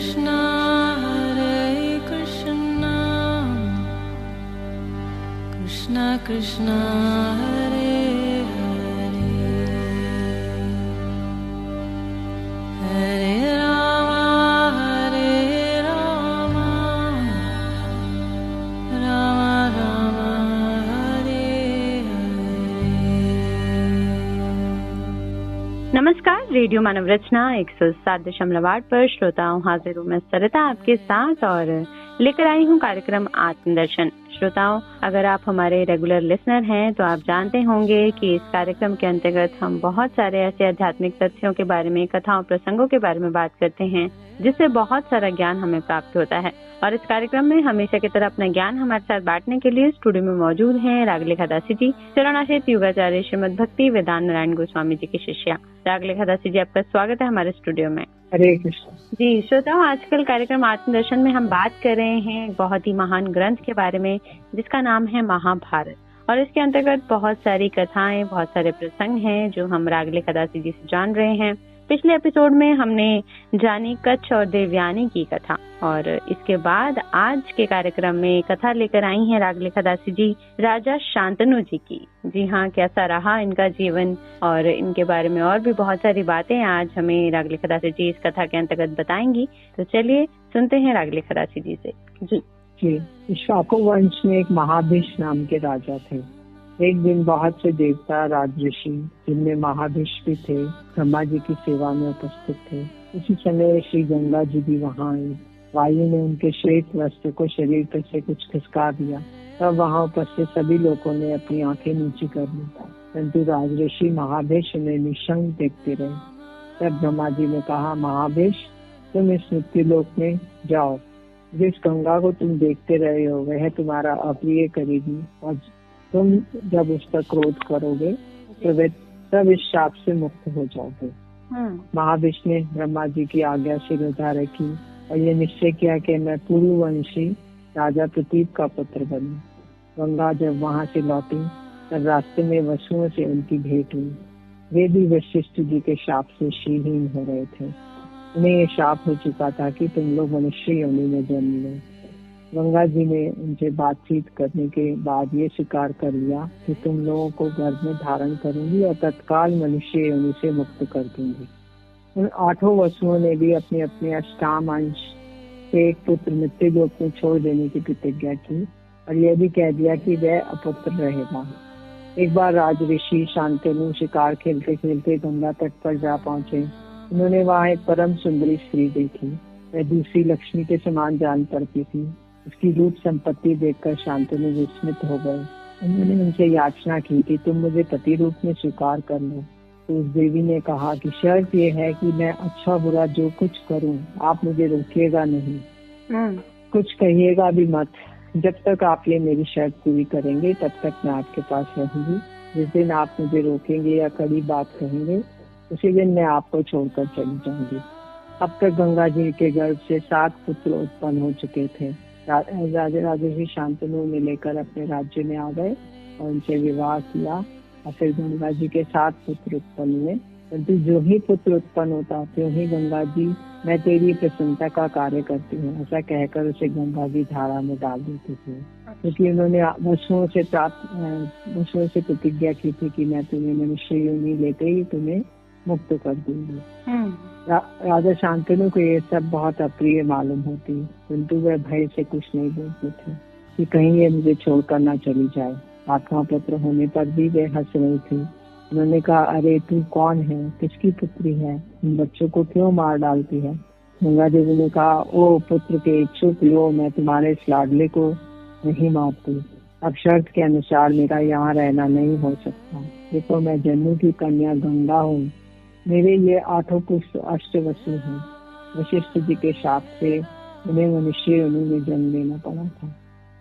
Krishna Krishna Krishna Hare Hare Hare Rama Rama Rama Hare Hare। नमस्कार, radio मानव रचना 107.8 पर श्रोताओं हाजिर हूँ मैं सरिता आपके साथ और लेकर आई हूँ कार्यक्रम आत्मदर्शन। श्रोताओं, अगर आप हमारे रेगुलर लिसनर हैं तो आप जानते होंगे कि इस कार्यक्रम के अंतर्गत हम बहुत सारे ऐसे आध्यात्मिक तथ्यों के बारे में, कथाओं, प्रसंगों के बारे में बात करते हैं जिससे बहुत सारा ज्ञान हमें प्राप्त होता है। और इस कार्यक्रम में हमेशा की तरह अपना ज्ञान हमारे साथ बांटने के लिए स्टूडियो में मौजूद हैं रागलेखा दासी जी, चरणाश्रित योगाचार्य श्रीमद भक्ति वेदांत नारायण गोस्वामी जी की शिष्या। रागलेखा दासी जी, आपका स्वागत है हमारे स्टूडियो में। हरे कृष्ण जी श्रोताओं, आजकल कार्यक्रम आत्मदर्शन में हम बात कर रहे हैं एक बहुत ही महान ग्रंथ के बारे में जिसका नाम है महाभारत। और इसके अंतर्गत बहुत सारी कथाएं, बहुत सारे प्रसंग हैं जो हम रागलेखा दासी जी से जान रहे हैं। पिछले एपिसोड में हमने जानी कच्छ और देवयानी की कथा, और इसके बाद आज के कार्यक्रम में कथा लेकर आई हैं रागलेखा दासी जी राजा शांतनु जी की। जी हाँ, कैसा रहा इनका जीवन और इनके बारे में और भी बहुत सारी बातें आज हमें रागलेखा दासी जी इस कथा के अंतर्गत बताएंगी। तो चलिए सुनते हैं रागलेखा दासी जी से। जी शाको वंश में एक महाभिष नाम के राजा थे। एक दिन बहुत से देवता, राजऋषि, जिनमें महाभिष भी थे, ब्रह्मा जी की सेवा में उपस्थित थे। उसी समय श्री गंगा जी भी वहाँ आई। वायु ने उनके श्वेत वस्त्र को शरीर पर से कुछ खिसका दिया। तब वहाँ उपस्थित सभी लोगों ने अपनी आंखें नीची कर ली, परंतु राजऋषि महाभिष उन्हें निशंक देखते रहे। तब ब्रह्मा जी ने कहा, महाभिष, तुम इस मृत्यु लोक में जाओ। जिस गंगा को तुम देखते रहे हो वह तुम्हारा अप्रिय करेगी, और तुम जब उस पर क्रोध करोगे तो वे तब इस शाप से मुक्त हो जाओगे। महाभिष ने ब्रह्मा जी की आज्ञा शिरोधा रखी और ये निश्चय किया कि मैं पूर्ववंशी राजा प्रतीप का पुत्र बनूं। गंगा जब वहां से लौटी तब रास्ते में वसुओं से उनकी भेंट हुई। वे भी वशिष्ठ जी के शाप से शीलहीन हो रहे थे। उन्हें ये शाप हो चुका था कि तुम लोग मनुष्य योनि में जन्म लो। गंगा जी ने उनसे बातचीत करने के बाद ये स्वीकार कर लिया कि तुम लोगों को गर्भ में धारण करूंगी और तत्काल मनुष्य योनि से मुक्त कर दूंगी। उन 8 वसुओं ने भी अपने अपने अष्टाम अंश से एक पुत्र मृत्यु लोक में छोड़ देने की प्रतिज्ञा की और यह भी कह दिया कि वह अपुत्र रहेगा। एक बार राजऋषि शांतनु शिकार खेलते खेलते गंगा तट पर जा पहुंचे। उन्होंने वहाँ एक परम सुंदरी स्त्री देखी। वह दूसरी लक्ष्मी के समान जान पड़ती थी। उसकी रूप संपत्ति देखकर शांतनु विस्मित हो गए। उन्होंने उनसे याचना की कि तुम मुझे पति रूप में स्वीकार कर लो। तो उस देवी ने कहा कि शर्त ये है कि मैं अच्छा बुरा जो कुछ करूं आप मुझे रोकिएगा नहीं, कुछ कहिएगा भी मत। जब तक आप ये मेरी शर्त पूरी करेंगे तब तक मैं आपके पास रहूंगी। जिस दिन आप मुझे रोकेंगे या कड़ी बात कहेंगे उसी दिन मैं आपको छोड़कर चली जाऊंगी। अब तक गंगा जी के गर्भ से 7 पुत्र उत्पन्न हो चुके थे। राजऋषि शांतनु ने लेकर अपने राज्य में आ गए और उनसे विवाह किया और फिर गंगा जी के 7 पुत्र उत्पन्न हुए। परंतु जो ही पुत्र उत्पन्न होता त्यों ही गंगा जी, मैं तेरी प्रसन्नता का कार्य करती हूँ, ऐसा कहकर उसे गंगा जी धारा में डाल देती थी। क्योंकि उन्होंने वसुओं से प्रतिज्ञा की थी कि मैं तुम्हें मनुष्य योनि लेते ही तुम्हें मुक्त कर दूंगी। राजा शांतनु को ये सब बहुत अप्रिय मालूम होती, किंतु वह भय से कुछ नहीं बोलते थे कि कहीं ये मुझे छोड़कर ना चली जाए। 8वां पुत्र होने पर भी वे हंस रही थी। उन्होंने कहा, अरे तू कौन है, किसकी पुत्री है, इन बच्चों को क्यों मार डालती है? गंगा देवी ने कहा, ओ पुत्र के इच्छुक लो, मैं तुम्हारे इस लाडले को नहीं मारती। अब शर्त के अनुसार मेरा यहाँ रहना नहीं हो सकता। देखो, मैं जन्नू की कन्या गंगा हूँ। मेरे ये 8 पुत्र अष्टवसु हैं। वशिष्ठ जी के शाप से उन्हें मनुष्य योनि में जन्म लेना पड़ा था।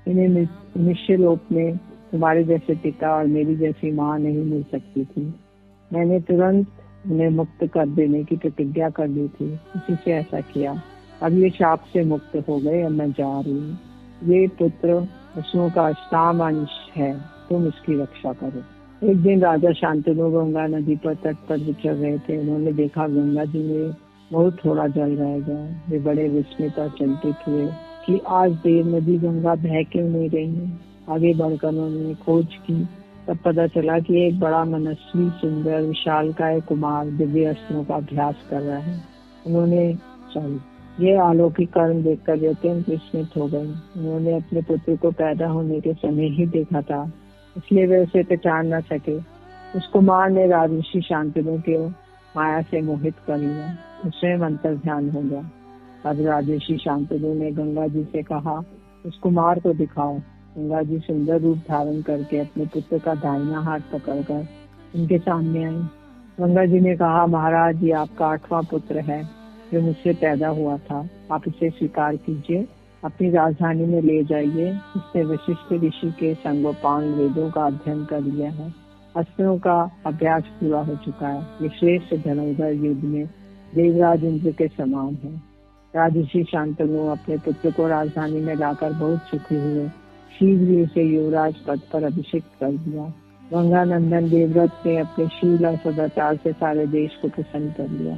इन्हें मनुष्य लोक में तुम्हारे जैसे पिता और मेरी जैसी माँ नहीं मिल सकती थी। मैंने तुरंत उन्हें मुक्त कर देने की प्रतिज्ञा कर दी थी, उसी से ऐसा किया। अब ये शाप से मुक्त हो गए, अब मैं जा रही हूँ। ये पुत्र वसुओं का अष्टाम अंश है, तुम इसकी रक्षा करो। एक दिन राजा शांतनु गंगा नदी पर तट पर विचर रहे थे। उन्होंने देखा गंगा जी में बहुत थोड़ा जल रह गया। वे बड़े विस्मित और चिंतित हुए कि आज देव नदी गंगा बह क्यों नहीं रही है। आगे बढ़कर उन्होंने खोज की, तब पता चला कि एक बड़ा मनस्वी सुंदर विशालकाय कुमार दिव्य अस्त्रों का अभ्यास कर रहा है। ये अलौकिक कर्म देखकर वे अत्यंत विस्मित हो गए। उन्होंने अपने पुत्र को पैदा होने के समय ही देखा था, इसलिए वे उसे पहचान न सके। उस कुमार ने राजर्षि शांतनु के माया से मोहित कर लिया, स्वयं अंतर ध्यान हो गया। अब राजर्षि शांतनु ने गंगा जी से कहा, उस कुमार को दिखाओ। गंगा जी सुंदर रूप धारण करके अपने पुत्र का दाहिना हाथ पकड़कर उनके सामने आई। गंगा जी ने कहा, महाराज, ये आपका 8वां पुत्र है जो मुझसे पैदा हुआ था। आप इसे स्वीकार कीजिए, अपनी राजधानी में ले जाइए। इसने वशिष्ठ ऋषि के संगोपांग वेदों का अध्ययन कर लिया है, अस्त्रों का अभ्यास पूरा हो चुका है। ये श्रेष्ठ धनुर्धर युद्ध में देवराज इंद्र के समान है। राजर्षि शांतनु अपने पुत्र को राजधानी में लाकर बहुत सुखी हुए। शीघ्र ही उसे युवराज पद पर अभिषेक कर दिया। गंगा नंदन देवव्रत ने अपने शील और सदाचार से सारे देश को प्रसन्न कर लिया।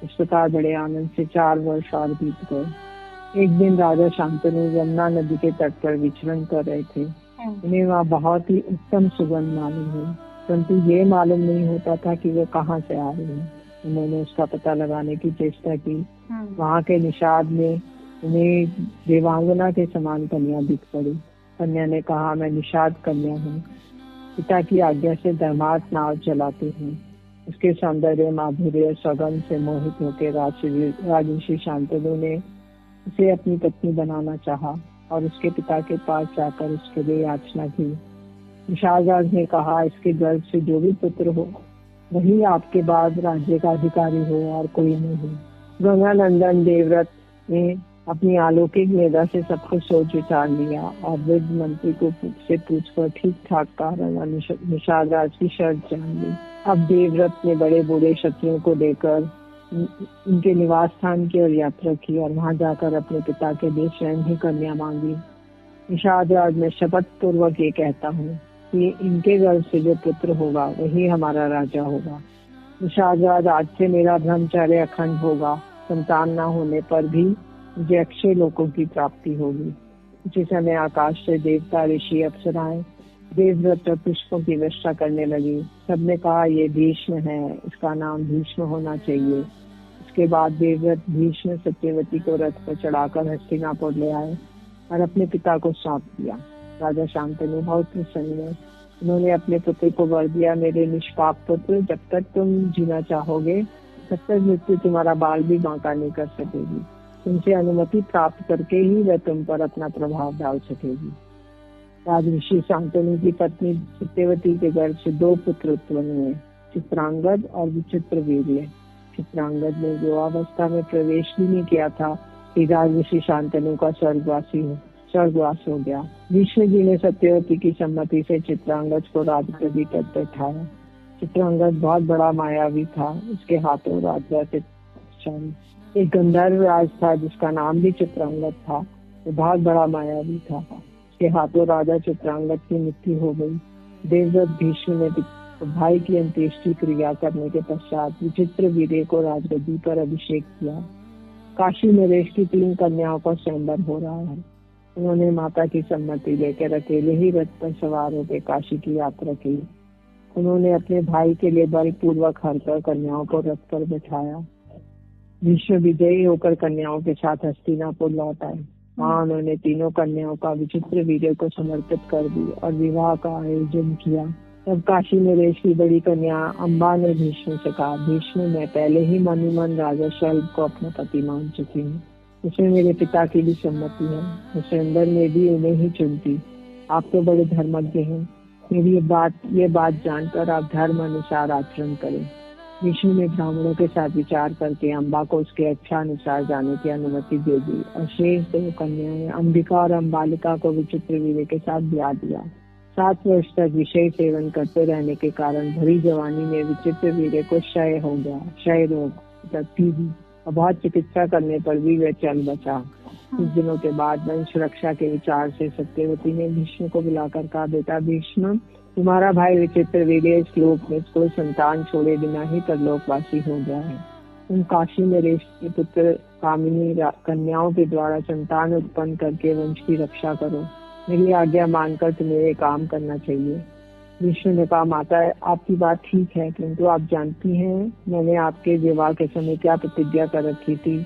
इस प्रकार बड़े आनंद से 4 वर्ष और बीत गए। एक दिन राजा शांतनु यमुना नदी के तट पर विचरण कर रहे थे। उन्हें वहाँ बहुत ही उत्तम सुगंध मालूम हुई, परंतु ये मालूम नहीं होता था कि वो कहाँ से आ रही है। उन्होंने उसका पता लगाने की चेष्टा की। वहाँ के निषाद में उन्हें देवांगना के समान कन्या दिख पड़ी। कन्या ने कहा, मैं निषाद कन्या हूँ, पिता की आज्ञा से धर्मार्थ नाव चलाती हूँ। उसके सौंदर्य, माधुर्य, सौगंध से मोहित होकर राजर्षि शांतनु ने उसे अपनी पत्नी बनाना चाहा और उसके पिता के पास जाकर उसके लिए याचना की। निषाद ने कहा, इसके गर्भ से जो भी पुत्र हो वही आपके बाद राज्य का अधिकारी हो और कोई नहीं हो। गंगा नंदन देवव्रत ने अपनी अलौकिक मेधा से सब कुछ सोच विचार लिया और वृद्ध मंत्री को से पूछकर ठीक ठाक कारण और निषाद की शर्त जान ली। अब देवव्रत ने बड़े बूढ़े क्षत्रियों को लेकर उनके निवास स्थान की ओर यात्रा की और वहां जाकर अपने पिता के लिए स्वयं ही कन्या मांगी। निषाद राज, मैं शपथ पूर्वक ये कहता हूँ कि इनके गर्भ से जो पुत्र होगा वही हमारा राजा होगा। निषाद राज, आज से मेरा ब्रह्मचर्य अखंड होगा। संतान न होने पर भी मुझे अक्षय लोकों की प्राप्ति होगी। उसी समय आकाश से देवता, ऋषि, अप्सराएं देवव्रत और पुष्पों की वर्षा करने लगी। सबने कहा, ये भीष्म है, इसका नाम भीष्म होना चाहिए। इसके बाद देवव्रत भीष्म सत्यवती को रथ पर चढ़ाकर हस्तिनापुर ले आए और अपने पिता को सौंप दिया। राजा शांतनु बहुत प्रसन्न हुए। उन्होंने अपने पुत्र को वर दिया, मेरे निष्पाप पुत्र, जब तक तुम जीना चाहोगे तब तक मृत्यु तुम्हारा बाल भी बांका नहीं कर सकेगी। तुमसे अनुमति प्राप्त करके ही वह तुम पर अपना प्रभाव डाल सकेगी। राजर्षि शांतनु की पत्नी सत्यवती के गर्भ से 2 पुत्र उत्पन्न हुए, चित्रांगद और विचित्रवीर्य। चित्रांगद ने युवावस्था में प्रवेश भी नहीं किया था कि राजर्षि शांतनु का स्वर्गवास हो गया। भीष्म जी ने सत्यवती की सम्मति से चित्रांगद को राजगद्दी पर बैठाया। चित्रांगद बहुत बड़ा मायावी था। उसके हाथों राजा से एक गंधर्व राज था जिसका नाम भी चित्रांगद था। वो बहुत बड़ा मायावी था। उसके हाथों राजा चित्रांगद की मृत्यु हो गई। देवव्रत भीष्म ने भाई की अंत्येष्टि क्रिया करने के पश्चात विचित्रवीर्य को राजगद्दी पर अभिषेक किया। काशी नरेश की 3 कन्याओं का स्वयंवर हो रहा है। उन्होंने माता की सम्मति लेकर अकेले ही रथ पर सवार होकर काशी की यात्रा की। उन्होंने अपने भाई के लिए बलपूर्वक हरकर कन्याओं को रथ पर बैठाया। भीष्म विजयी होकर कन्याओं के साथ हस्तिनापुर लौट आए। वहाँ उन्होंने 3 कन्याओं का विचित्रवीर्य को समर्पित कर दी और विवाह का आयोजन किया। तब काशी नरेश की बड़ी कन्या अम्बा ने भीष्म से कहा, भीष्म, मैं पहले ही मन मन राजा शल्भ को अपना पति मान चुकी हूँ। उसमें मेरे पिता की भी सम्मति है। मैं स्वयंवर में भी उन्हें ही चुनती। आप तो बड़े धर्मज्ञ हैं। मेरी ये बात जानकर आप धर्म अनुसार आचरण करें। विष्णु ने ब्राह्मणों के साथ विचार करके अम्बा को उसके इच्छा अनुसार जाने की अनुमति दे दी और शेष 2 कन्याएं अंबिका और अम्बालिका को विचित्रवीर्य के साथ ब्याह दिया। 7 वर्ष तक विषय सेवन करते रहने के कारण भरी जवानी में विचित्रवीर्य को क्षय हो गया, क्षय रोग टीबी, और बहुत चिकित्सा करने पर भी वह चल बचा। कुछ दिनों के बाद वंश रक्षा के विचार से सत्यवती ने भीष्म को बुलाकर कहा, बेटा भीष्म, तुम्हारा भाई विचित्रवीर्य इस लोक में कोई संतान छोड़े बिना ही परलोकवासी हो गया है। उन काशी नरेश के पुत्र कामिनी कन्याओं के द्वारा संतान उत्पन्न करके वंश की रक्षा करो। मेरी आज्ञा मानकर तुम्हें ये काम करना चाहिए। विष्णु ने कहा, माता आपकी बात ठीक है, किंतु आप जानती हैं मैंने आपके विवाह के समय क्या प्रतिज्ञा कर रखी थी।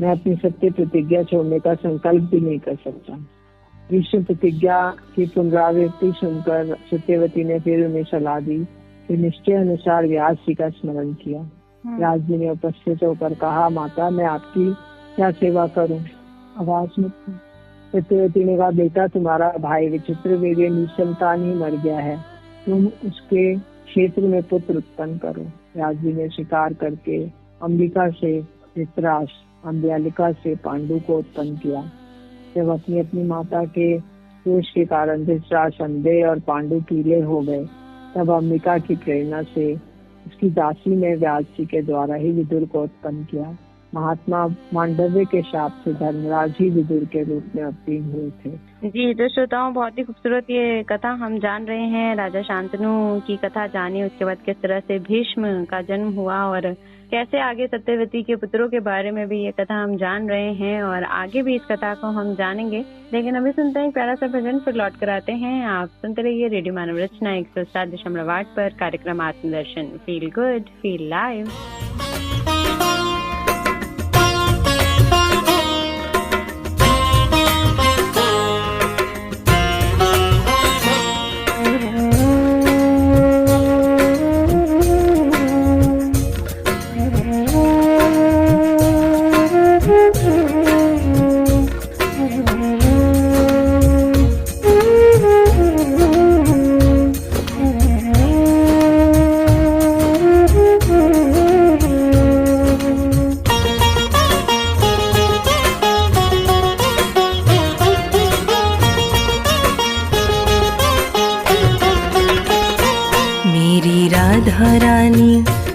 मैं अपनी सत्य प्रतिज्ञा छोड़ने का संकल्प भी नहीं कर सकता। विष्णु प्रतिज्ञा की पुनरावृत्ति सुनकर सत्यवती ने फिर उन्हें सलाह दी। फिर निश्चय अनुसार व्यास जी का स्मरण किया। व्यास जी ने उपस्थित होकर कहा, माता मैं आपकी क्या सेवा करूं? आवाज में सत्यवती ने कहा, बेटा तुम्हारा भाई विचित्र वीर्य निसंतान ही मर गया है, तुम उसके क्षेत्र में पुत्र उत्पन्न करो। व्यास जी ने स्वीकार करके अंबिका से धृतराष्ट्र, अंब्यालिका से पांडु को उत्पन्न किया। जब अपनी अपनी माता के दोष के कारण धृतराष्ट्र अंधे और पांडु पीले हो गए, तब अंबिका की प्रेरणा से उसकी दासी ने व्यास जी के द्वारा ही विदुर को उत्पन्न किया। महात्मा मांडव्य के शाप से धर्मराज ही विदुर के रूप में अवतीर्ण हुए थे। जी, तो श्रोताओं बहुत ही खूबसूरत ये कथा हम जान रहे हैं। राजा शांतनु की कथा जानी, उसके बाद किस तरह से भीष्म का जन्म हुआ और कैसे आगे सत्यवती के पुत्रों के बारे में भी ये कथा हम जान रहे हैं और आगे भी इस कथा को हम जानेंगे। लेकिन अभी सुनते हैं प्यारा सा भजन, फिर लौट कर आते हैं। आप सुनते रहिए रेडियो मानव रचना 107.8 पर कार्यक्रम आत्मदर्शन। Feel good, feel live.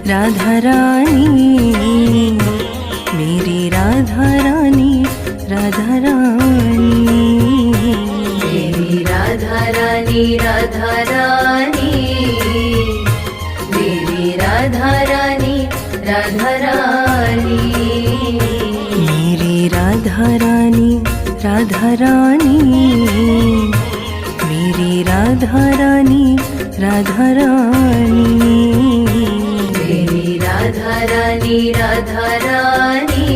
Radha Rani, मेरी राधा रानी, राधा रानी, मेरी राधा रानी, राधा रानी, मेरी राधा रानी, राधा रानी, मेरी राधा रानी, राधा रानी, मेरी राधा रानी, राधा रानी, मेरी राधा रानी, राधा रानी,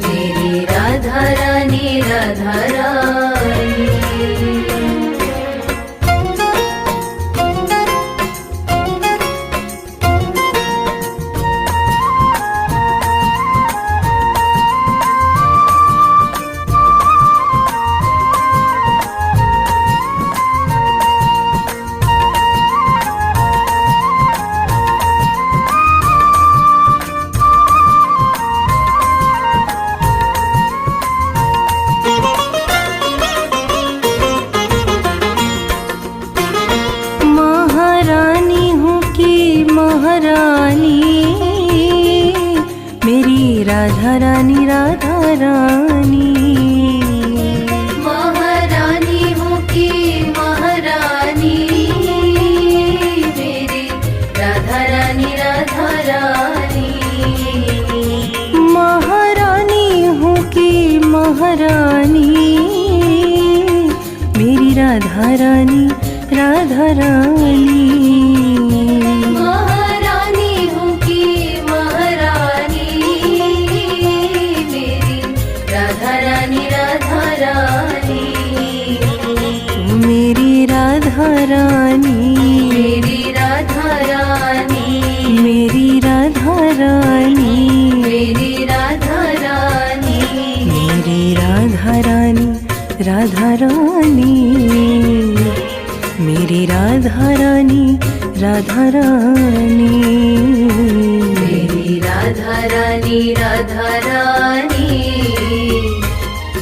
मेरी राधा रानी, राधा रानी। राधा रानी, राधा रानी, महारानी हूँ की महारानी, मेरी राधा रानी, राधा रानी, महारानी हूँ की महारानी, मेरी राधा रानी, राधा रानी, रानी, मेरी राधा रानी, मेरी राधा रानी, मेरी राधा रानी, मेरी राधा रानी, राधा रानी, मेरी राधा रानी, राधा रानी, मेरी राधा रानी, राधा रानी,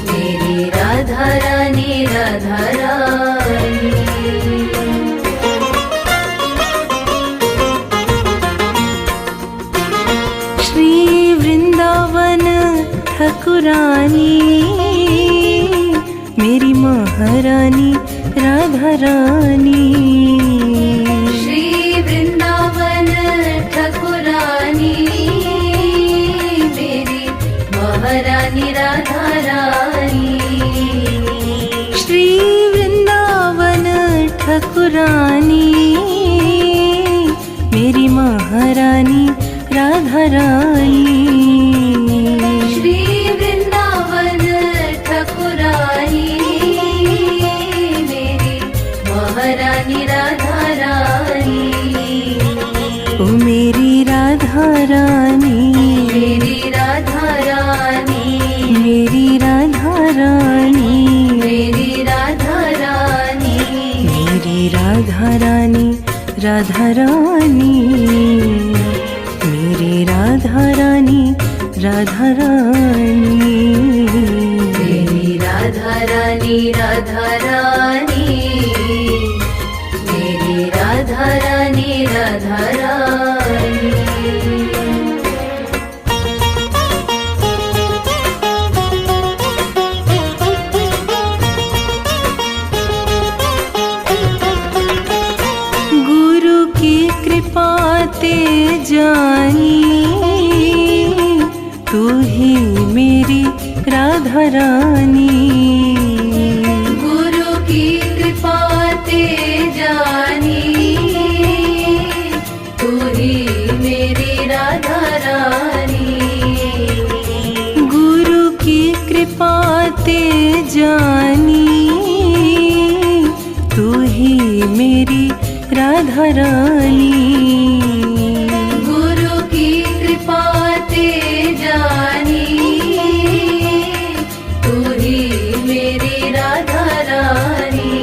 मेरी राधा रानी, राधा रानी। श्री वृंदावन ठाकुरानी, मेरी महारानी, राधा रानी, श्री वृंदावन ठाकुरानी, रानी राधा रानी। श्री वृंदावन ठकुरानी मेरी महारानी राधा रानी। ओ मेरी राधा रानी, मेरी राधा रानी, मेरी राधा रानी, मेरी राधा रानी, मेरी राधा रानी राधा रानी, मेरी राधा रानी राधा रानी, मेरी राधा रानी राधा रानी, मेरी राधा रानी राधा रानी। गुरु की कृपा ते जानी, तू ही मेरी राधा रानी। गुरु की कृपा ते जानी, तू ही मेरी राधा रानी। गुरु की कृपा ते जानी, तू ही मेरी राधा रानी। गुरु की कृपा ते जानी, तू ही मेरी राधा रानी।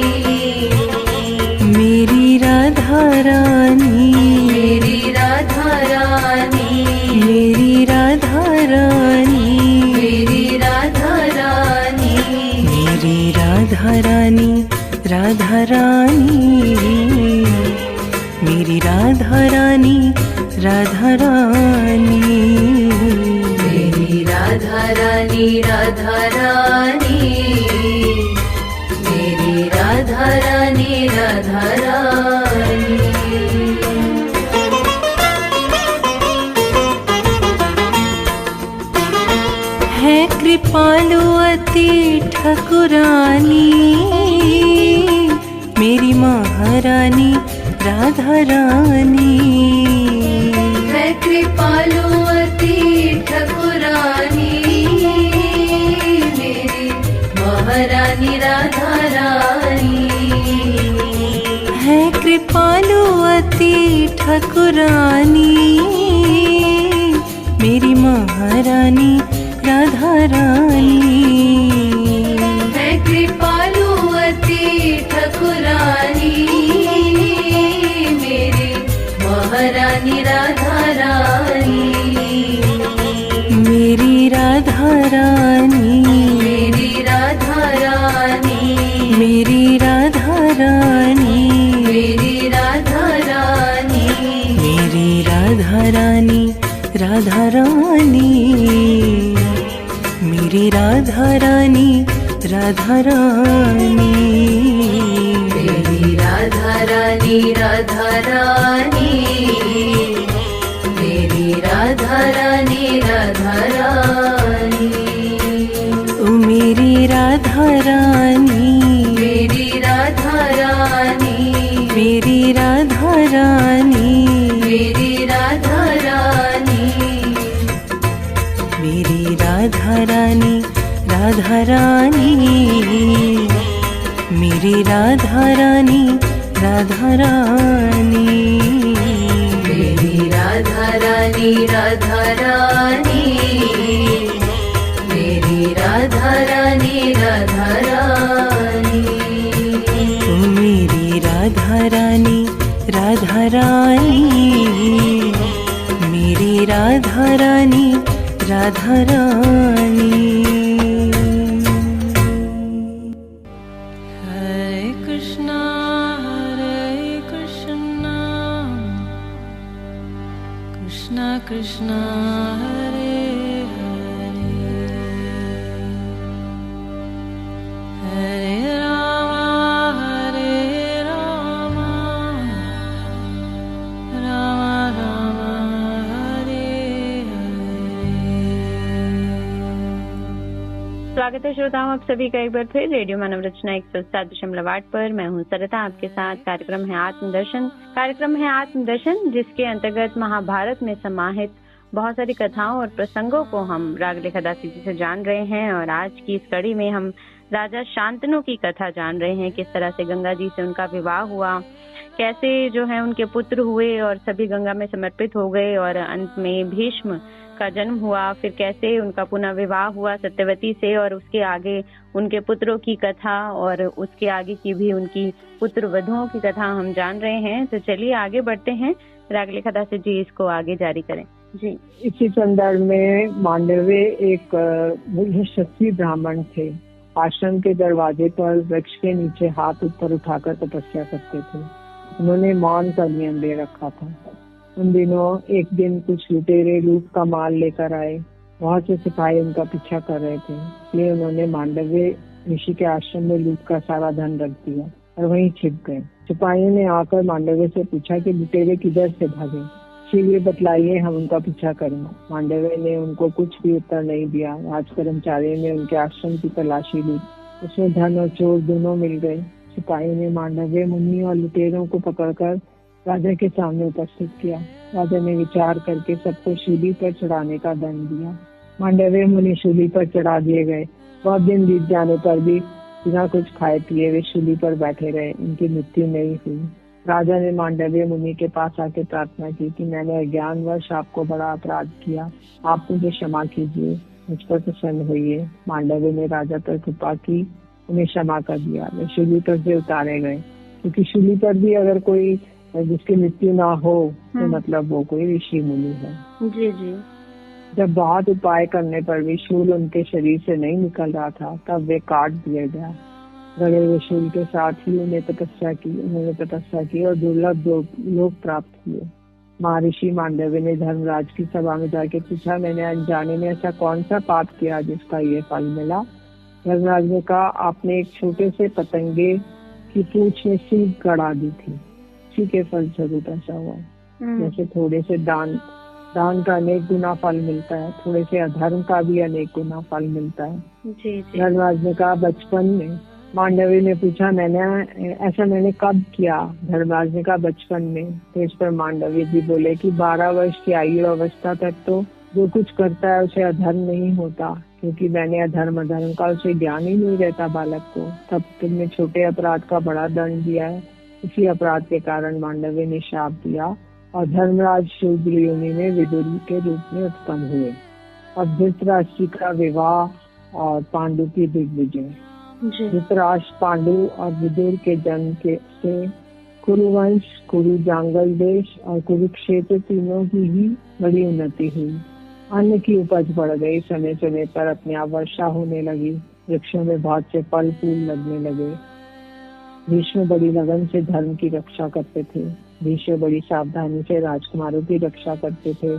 मेरी राधा रानी, मेरी राधा रानी, मेरी राधा रानी, मेरी राधा रानी, मेरी राधा रानी राधा रानी, मेरी राधा रानी राधा रानी, मेरी राधा रानी राधा रानी, मेरी राधा रानी राधा रानी। है कृपालु अति ठकुरानी, मेरी महारानी राधा रानी। है कृपालु अति ठकुरानी, मेरी महारानी राधा रानी। है कृपालु अति ठकुरानी, मेरी महारानी राधा रानी। है कृपालु अति ठकुरानी, मेरी महारानी राधा रानी। मेरी राधा रानी, मेरी राधा रानी, मेरी राधा रानी, मेरी राधा रानी, मेरी राधा रानी राधा रानी, मेरी राधा रानी राधा रानी। मेरी राधा रानी राधा रानी, मेरी राधा रानी राधा रानी। ओ मेरी राधा रानी, मेरी राधा रानी, मेरी राधा रानी, मेरी राधा रानी, मेरी राधा रानी राधा रानी, मेरी राधा रानी राधा रानी, मेरी राधा रानी राधा रानी, मेरी राधा रानी राधा रानी। ओ मेरी राधा रानी राधा रानी, मेरी राधा रानी राधा रानी। हरे कृष्णा कृष्णा कृष्णा हरे हरे, हरे राम राम राम हरे हरे। स्वागत है श्रोताओं आप सभी का एक बार फिर रेडियो मानव रचना 107.8 पर। मैं हूं सरिता आपके साथ। कार्यक्रम है आत्मदर्शन जिसके अंतर्गत महाभारत में समाहित बहुत सारी कथाओं और प्रसंगों को हम राग लेखादासी जी से जान रहे हैं। और आज की इस कड़ी में हम राजा शांतनु की कथा जान रहे हैं, किस तरह से गंगा जी से उनका विवाह हुआ, कैसे जो है उनके पुत्र हुए और सभी गंगा में समर्पित हो गए, और अंत में भीष्म का जन्म हुआ, फिर कैसे उनका पुनः विवाह हुआ सत्यवती से, और उसके आगे उनके पुत्रों की कथा और उसके आगे की भी उनकी पुत्र वधुओं की कथा हम जान रहे हैं। तो चलिए आगे बढ़ते हैं, राग लेखादासी जी इसको आगे जारी करें जी। इसी संदर्भ में मांडव्य एक यशस्वी ब्राह्मण थे। आश्रम के दरवाजे पर वृक्ष के नीचे हाथ ऊपर उठाकर तपस्या करते थे। उन्होंने मौन का नियम ले रखा था। उन दिनों एक दिन कुछ लुटेरे लूट का माल लेकर आए। बहुत से सिपाही उनका पीछा कर रहे थे, इसलिए उन्होंने मांडव्य ऋषि के आश्रम में लूट का सारा धन रख दिया और वहीं छिप गए। सिपाहियों ने आकर मांडव्य से पूछा कि लुटेरे किधर से भागे, शीघ्र बतलाइए, हम उनका पीछा करेंगे। मांडव्य ने उनको कुछ भी उत्तर नहीं दिया। राज कर्मचारियों ने उनके आश्रम की तलाशी ली, उसमें धन और चोर दोनों मिल गए। सिपाही ने मांडव्य मुनि और लुटेरों को पकड़कर राजा के सामने उपस्थित किया। राजा ने विचार करके सबको शूली पर चढ़ाने का दंड दिया। मांडव्य मुनि शूली पर चढ़ा दिए गए। बहुत दिन बीत जाने पर भी बिना कुछ खाए पिए वे शूली पर बैठे रहे, उनकी मृत्यु नहीं हुई। राजा ने मांडव्य मुनि के पास आके प्रार्थना की कि मैंने अज्ञानवश आपको बड़ा अपराध किया, आप मुझे क्षमा कीजिए, मुझ पर प्रसन्न होइए। मांडव्य ने राजा पर कृपा की, उन्हें क्षमा कर दिया। वे शूली पर से उतारे गए, क्योंकि शूली पर भी अगर कोई जिसकी मृत्यु ना हो तो मतलब वो कोई ऋषि मुनि है। जी जी। जब बहुत उपाय करने पर भी शूल उनके शरीर से नहीं निकल रहा था, तब वे काट दिए गया। गड़े हुए शूल के साथ ही उन्होंने तपस्या की और दुर्लभ लोक प्राप्त किए। महर्षि मांडव्य ने धर्मराज की सभा में जाके पूछा, मैंने अनजाने में ऐसा कौन सा पाप किया जिसका ये फल मिला? धर्मराज ने कहा, आपने एक छोटे से पतंगे की पूंछ में सींग गड़ा दी थी, इसी के फलस्वरूप ऐसा हुआ। जैसे थोड़े से दान का अनेक गुना फल मिलता है, थोड़े से अधर्म का भी अनेक गुना फल मिलता है। धर्मराज ने कहा, बचपन में। मांडव्य ने पूछा, मैंने कब किया? धर्मराज ने कहा, बचपन में। तो इस पर मांडव्य जी बोले कि 12 वर्ष की आयु अवस्था तक तो जो कुछ करता है उसे अधर्म नहीं होता, क्योंकि मैंने अधर्म का उसे ज्ञान ही नहीं रहता बालक को। तब तुमने छोटे अपराध का बड़ा दंड दिया है। इसी अपराध के कारण मांडव्य ने शाप दिया और धर्मराज शूद्र योनि में विदुर के रूप में उत्पन्न हुए। अब धृतराष्ट्र का विवाह और पांडु की दिग्विजय। धृतराष्ट्र, पांडु और विदुर के जन्म से कुरुवंश, कुरु जांगल देश और कुरुक्षेत्र तीनों की ही बड़ी उन्नति हुई। अन्न की उपज बढ़ गई। समय समय पर अपने आप वर्षा होने लगी। वृक्षों में बहुत से फल फूल लगने लगे। भीष्म बड़ी लगन से धर्म की रक्षा करते थे। भीष्म बड़ी सावधानी से राजकुमारों की रक्षा करते थे।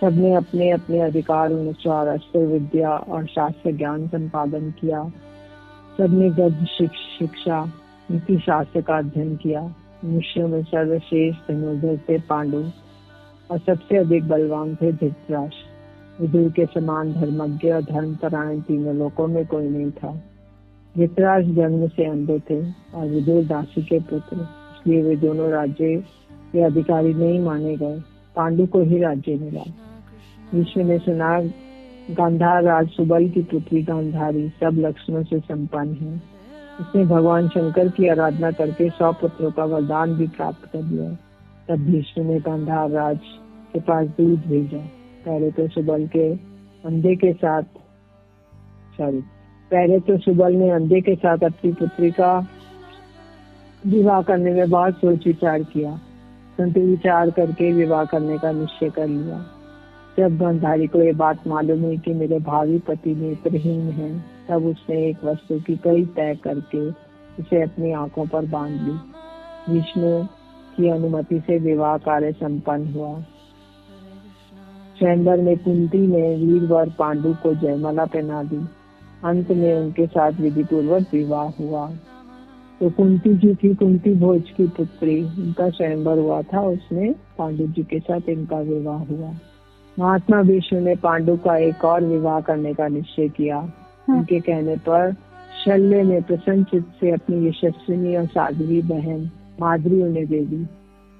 सबने अपने अपने अधिकार अनुसार अस्त्र विद्या और शास्त्र ज्ञान संपादन किया। सबने गद्य शिक्षा, नीति शास्त्र का अध्ययन किया। मनुष्यों में सर्वश्रेष्ठ धनुर्धर थे पांडु और सबसे अधिक बलवान थे धृतराष्ट्र। विदुर के समान धर्मज्ञ और धर्मपरायण तीनों लोकों में कोई नहीं था। धृतराष्ट्र जन्म से अंधे थे और विदुर दासी के पुत्र, इसलिए वे दोनों राज्य के अधिकारी नहीं माने गए। पांडु को ही राज्य मिला। भीष्म ने सुना, गांधार राज सुबल की पुत्री गांधारी सब लक्षणों से संपन्न है। उसने भगवान शंकर की आराधना करके 100 पुत्रों का वरदान भी प्राप्त कर लिया। तब भीष्म ने गांधार राज के पास दूध भेजा। पहले तो सुबल ने अंधे के साथ अपनी पुत्री का विवाह करने में बहुत सोच विचार किया, परंतु विचार करके विवाह करने का निश्चय कर लिया। जब गांधारी को ये बात मालूम हुई कि मेरे भावी पति नेत्रहीन है, तब उसने एक वस्तु की कई तय करके उसे अपनी आंखों पर बांध ली। विष्णु की अनुमति से विवाह कार्य संपन्न हुआ। स्वयंवर में कुंती ने वीरवर पांडु को जयमाला पहना दी। अंत में उनके साथ विधि पूर्वक विवाह हुआ। तो कुंती जी थी कुंती भोज की पुत्री, उनका स्वयंवर हुआ था, उसमें पांडु जी के साथ इनका विवाह हुआ। महात्मा विष्णु ने पांडु का एक और विवाह करने का निश्चय किया। उनके कहने पर शल्य ने प्रसन्न चित्त से अपनी यशस्विनी और साध्वी बहन माद्री उन्हें दे दी।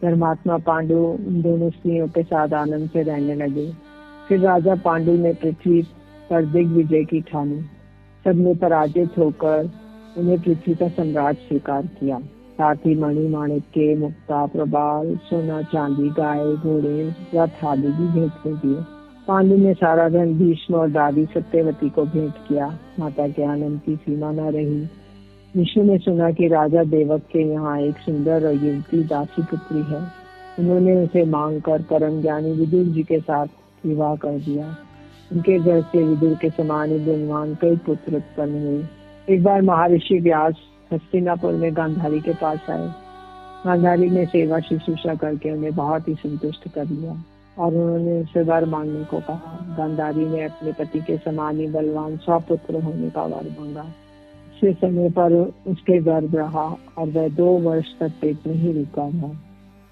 धर्मात्मा पांडु उन दोनों स्त्रियों के साथ आनंद से रहने लगे। फिर राजा पांडु ने पृथ्वी पर दिग्विजय की ठानी। सबने पराजित होकर उन्हें पृथ्वी का सम्राट स्वीकार किया। साथ ही मणि माणिक्य, मुक्ता, प्रबाल, सोना, चांदी, गाय, घोड़े, रथ आदि भी भेंट में दिए। पांडु ने सारा धन भीष्म और दादी सत्यवती को भेंट किया। माता के आनंद की सीमा न रही। विष्णु ने सुना कि राजा देवक के यहाँ एक सुंदर और युवती दासी पुत्री है। उन्होंने उसे मांगकर परम ज्ञानी विदुर जी के साथ विवाह कर दिया। उनके घर से विदुर के समान ही गुणवान कई पुत्र उत्पन्न हुए। एक बार महर्षि व्यास हस्तिनापुर में गांधारी के पास आए। गांधारी ने सेवा शुश्रूषा करके उन्हें बहुत ही संतुष्ट कर लिया और उन्होंने उनसे वर मांगने को कहा। गांधारी ने अपने पति के समान ही बलवान 100 पुत्र होने का वर मांगा। इस समय पर उसके गर्भ रहा और वह 2 वर्ष तक पेट में ही रुका था।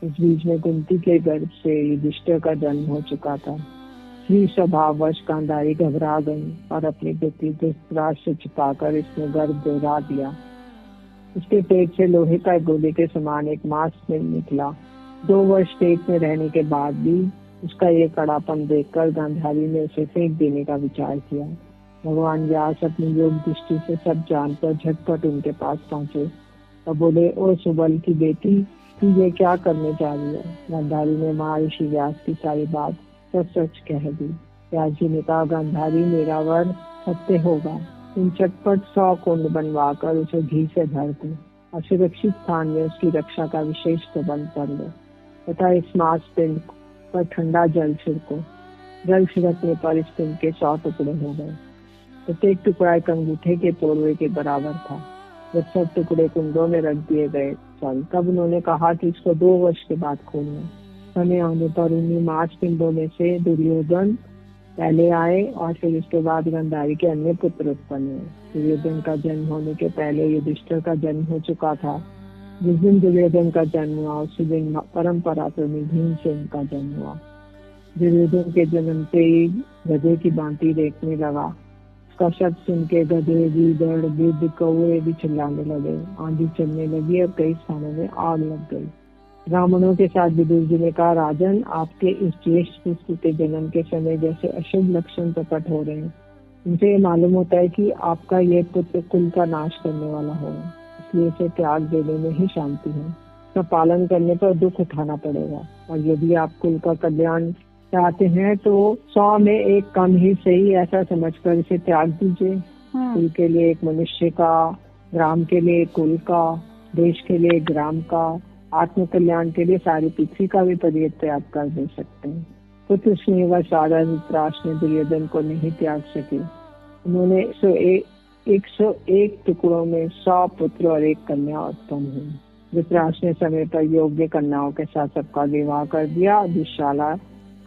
इस बीच में कुंती के गर्भ से युधिष्ठिर का जन्म हो चुका था। स्त्री स्वभाववश गांधारी घबरा गई और अपने पति धृतराष्ट्र से छिपाकर इसने गर्भ दोहरा दिया। उसके पेट से लोहे का गोले के समान एक मांसपिंड निकला। 2 वर्ष पेट में रहने के बाद भी उसका ये कड़ापन देखकर गांधारी ने उसे फेंक देने का विचार किया। भगवान व्यास अपनी योग दृष्टि से सब जानकर झटपट उनके पास पहुंचे और बोले, ओ सुबल की बेटी, तू ये क्या करने जा रही है? गांधारी ने महर्षि व्यास की सारी बात सच कह दी। व्यास जी ने कहा, गांधारी मेरा वर सत्य होगा। तुम झटपट 100 कुंड बनवा कर उसे घी से भर दो और सुरक्षित स्थान में उसकी रक्षा का विशेष प्रबंध कर लो तथा इस मांस पिंड पर ठंडा जल छिड़को। जल छिड़कने पर इस पिंड के 100 टुकड़े हो गए। प्रत्येक टुकड़ा एक अंगूठे के पोरवे के बराबर था। जब सब टुकड़े कुंडों में रख दिए गए तब उन्होंने कहा कि इसको 2 वर्ष के बाद खोलना। समय आने पर उन्हीं मांस पिंडों में से दुर्योधन पहले आए और फिर उसके बाद गांधारी के अन्य पुत्र उत्पन्न हुए। दुर्योधन का जन्म होने के पहले युधिष्ठिर का जन्म हो चुका था। जिस दिन दुर्योधन का जन्म हुआ उसी दिन परंपरा प्रेमी भीमसेन का जन्म हुआ। दुर्योधन के जन्म से ही गधे की भांति देखने लगा। उसका शब्द सुन के गधे, गीदड़, गिद्ध, कौवे भी चिल्लाने लगे। आंधी चलने लगी और कई स्थानों में आग लग गई। ब्राह्मणों के साथ विदुर जी ने कहा, राजन, आपके इस ज्येष्ठ पुत्र के जन्म के समय जैसे अशुभ लक्षण प्रकट हो रहे हैं। इनसे ये मालूम होता है कि आपका ये पुत्र कुल का नाश करने वाला होगा, इसलिए इसे त्याग देने में ही शांति है। इसका पालन करने पर दुख उठाना पड़ेगा और यदि आप कुल का कल्याण चाहते हैं तो 100 में एक कम ही सही ऐसा समझकर इसे त्याग दीजिए। कुल के लिए एक मनुष्य का, ग्राम के लिए कुल का, देश के लिए ग्राम का, आत्म कल्याण के लिए सारी पृथ्वी का भी परित्याग कर दे सकते हैं। पुत्र स्नेहवश राजा धृतराष्ट्र ने दुर्योधन को नहीं त्याग सके। उन्होंने 101 टुकड़ों में 100 पुत्र और 1 कन्या उत्पन्न हुई। धृतराष्ट्र ने समय पर योग्य कन्याओं के साथ सबका विवाह कर दिया। दुशाला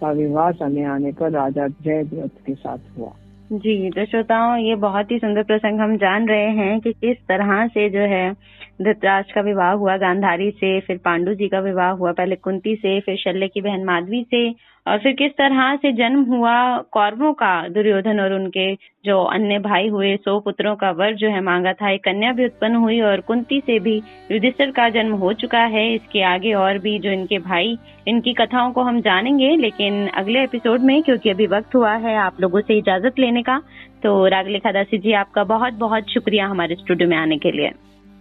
का विवाह समय आने पर राजा जयद्रथ के साथ हुआ। जी, तो श्रोताओं, ये बहुत ही सुंदर प्रसंग हम जान रहे हैं कि किस तरह से जो है धृतराष्ट्र का विवाह हुआ गांधारी से, फिर पांडु जी का विवाह हुआ पहले कुंती से, फिर शल्य की बहन माधवी से, और फिर किस तरह से जन्म हुआ कौरवों का। दुर्योधन और उनके जो अन्य भाई हुए, 100 पुत्रों का वर जो है मांगा था। एक कन्या भी उत्पन्न हुई और कुंती से भी युधिष्ठिर का जन्म हो चुका है। इसके आगे और भी जो इनके भाई, इनकी कथाओं को हम जानेंगे, लेकिन अगले एपिसोड में, क्योंकि अभी वक्त हुआ है आप लोगों से इजाजत लेने का। तो रागलेखा दासी जी, आपका बहुत बहुत शुक्रिया हमारे स्टूडियो में आने के लिए।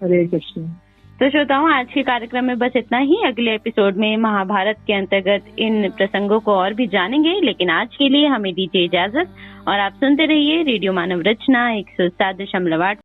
हरे कृष्ण। तो श्रोताओं, आज के कार्यक्रम में बस इतना ही। अगले एपिसोड में महाभारत के अंतर्गत इन प्रसंगों को और भी जानेंगे, लेकिन आज के लिए हमें दीजिए इजाजत और आप सुनते रहिए रेडियो मानव रचना 107.8